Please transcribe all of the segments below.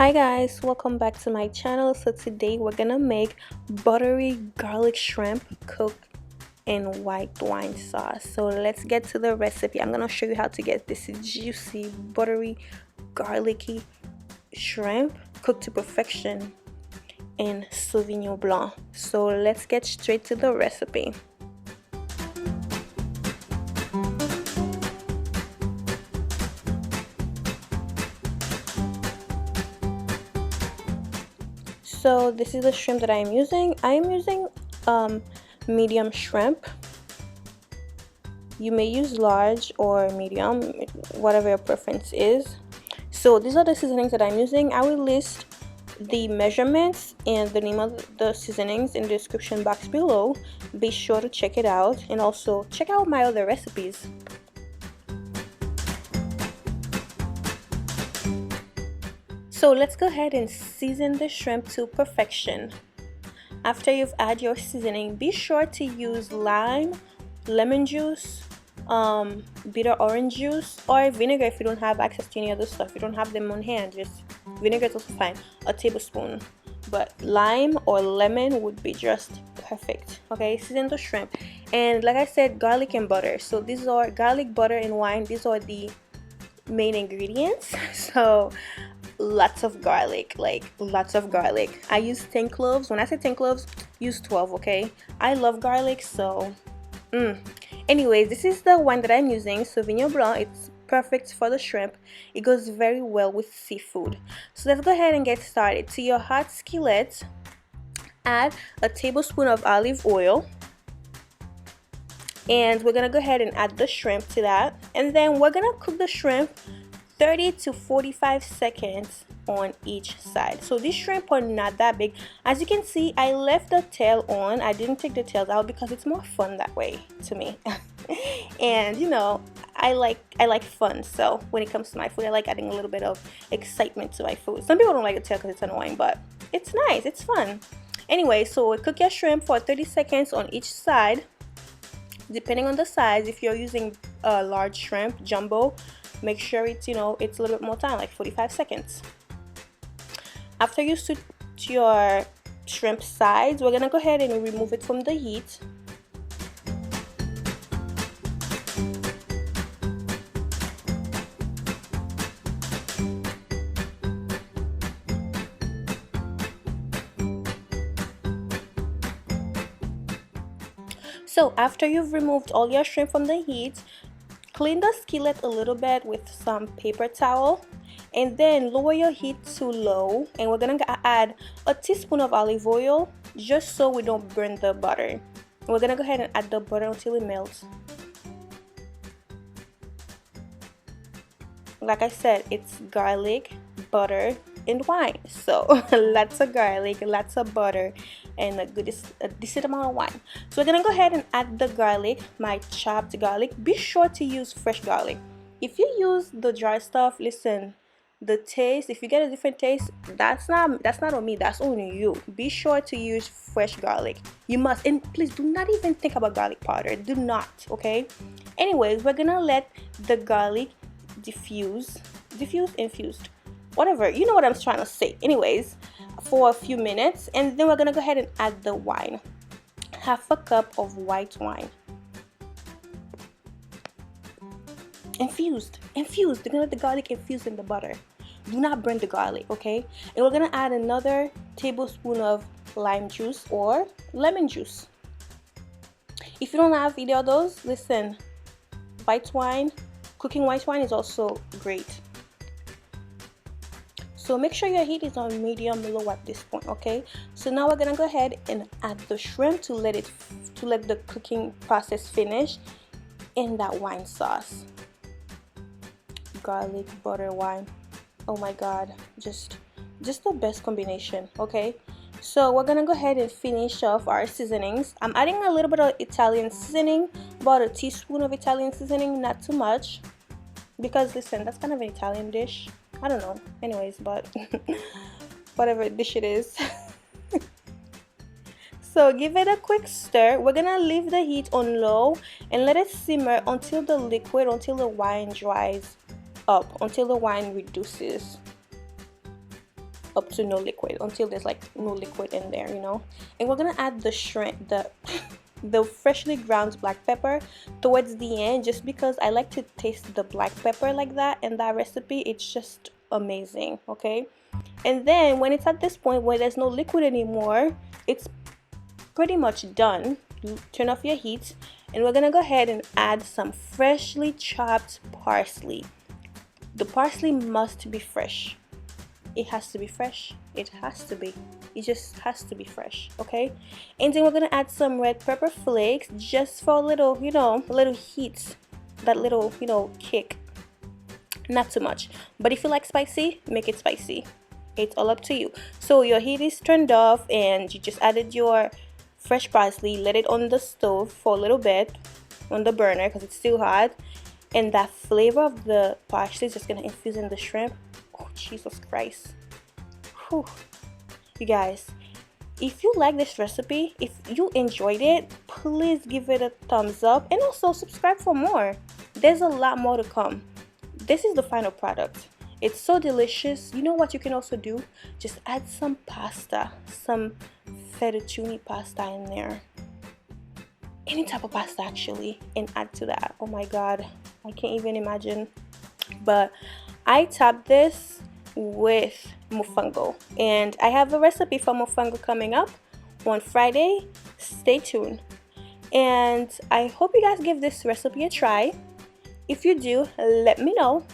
Hi guys, welcome back to my channel. So today we're gonna make buttery garlic shrimp cooked in white wine sauce. So let's get to the recipe. I'm gonna show you how to get this juicy buttery garlicky shrimp cooked to perfection in Sauvignon Blanc. So let's get straight to the recipe. So this is the shrimp that I'm using. I'm using medium shrimp. You may use large or medium, whatever your preference is. So these are the seasonings that I'm using. I will list the measurements and the name of the seasonings in the description box below. Be sure to check it out, and also check out my other recipes. So let's go ahead and season the shrimp to perfection. After you've added your seasoning, be sure to use lime, lemon juice, bitter orange juice, or vinegar if you don't have access to any other stuff. If you don't have them on hand, just vinegar is also fine, a tablespoon. But lime or lemon would be just perfect. Okay, season the shrimp. And like I said, garlic and butter. So these are garlic, butter, and wine. These are the main ingredients. So lots of garlic, like lots of garlic. I use 10 cloves. When I say 10 cloves, use 12. Okay, I love garlic, so anyways, this is the one that I'm using, Sauvignon Blanc. It's perfect for the shrimp. It goes very well with seafood. So let's go ahead and get started. To your hot skillet, add a tablespoon of olive oil, and we're gonna go ahead and add the shrimp to that, and then we're gonna cook the shrimp 30 to 45 seconds on each side. So these shrimp are not that big. As you can see, I left the tail on. I didn't take the tails out because it's more fun that way to me. And you know, I like fun. So when it comes to my food, I like adding a little bit of excitement to my food. Some people don't like the tail because it's annoying, but it's nice, it's fun. Anyway, so cook your shrimp for 30 seconds on each side, depending on the size. If you're using a large shrimp, jumbo, make sure it's, you know, it's a little bit more time, like 45 seconds. After you suit your shrimp sides, we're gonna go ahead and remove it from the heat. So after you've removed all your shrimp from the heat, clean the skillet a little bit with some paper towel, and then lower your heat to low, and we're gonna add a teaspoon of olive oil just so we don't burn the butter. And we're gonna go ahead and add the butter until it melts. Like I said, it's garlic, butter, and wine. So lots of garlic, lots of butter, and a decent amount of wine. So we're gonna go ahead and add the garlic, my chopped garlic. Be sure to use fresh garlic. If you use the dry stuff, listen, the taste, if you get a different taste, that's not on me, that's on you. Be sure to use fresh garlic. You must. And please do not even think about garlic powder. Do not. Okay, anyways, we're gonna let the garlic infused, whatever, you know what I'm trying to say. Anyways, for a few minutes, and then we're gonna go ahead and add the wine. Half a cup of white wine, infused. You're gonna let the garlic infuse in the butter. Do not burn the garlic, okay? And we're gonna add another tablespoon of lime juice or lemon juice. If you don't have either of those, listen, white wine, cooking white wine is also great. So make sure your heat is on medium low at this point, okay? So now we're gonna go ahead and add the shrimp to let the cooking process finish in that wine sauce. Garlic, butter, wine. Oh my god, just the best combination, okay? So we're gonna go ahead and finish off our seasonings. I'm adding a little bit of Italian seasoning, about a teaspoon of Italian seasoning, not too much, because listen, that's kind of an Italian dish. I don't know, anyways, but whatever dish it is. So give it a quick stir. We're gonna leave the heat on low and let it simmer until until the wine dries up, until the wine reduces. up to no liquid, until there's like no liquid in there, you know. And we're gonna add the shrimp, the freshly ground black pepper towards the end, just because I like to taste the black pepper like that in that recipe. It's just amazing. Okay, and then when it's at this point where there's no liquid anymore, it's pretty much done. Turn off your heat, and we're gonna go ahead and add some freshly chopped parsley. The parsley must be fresh. It has to be fresh. It has to be. It just has to be fresh. Okay, and then we're gonna add some red pepper flakes, just for a little, you know, a little heat, that little, you know, kick. Not too much, but if you like spicy, make it spicy. It's all up to you. So your heat is turned off, and you just added your fresh parsley. Let it on the stove for a little bit on the burner because it's still hot, and that flavor of the parsley is just gonna infuse in the shrimp. Oh, Jesus Christ. Whew. You guys, if you like this recipe, if you enjoyed it, please give it a thumbs up, and also subscribe for more. There's a lot more to come. This is the final product. It's so delicious. You know what you can also do? Just add some pasta, some fettuccine pasta in there. Any type of pasta actually, and add to that. Oh my god, I can't even imagine. But I topped this with mofongo, and I have a recipe for mofongo coming up on Friday. Stay tuned, and I hope you guys give this recipe a try. If you do, let me know,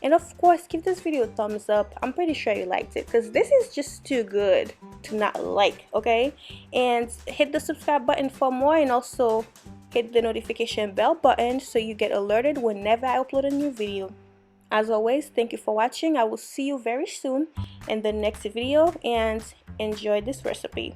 and of course give this video a thumbs up. I'm pretty sure you liked it, because this is just too good to not like. Okay, and hit the subscribe button for more, and also hit the notification bell button so you get alerted whenever I upload a new video. As always, thank you for watching. I will see you very soon in the next video, and enjoy this recipe.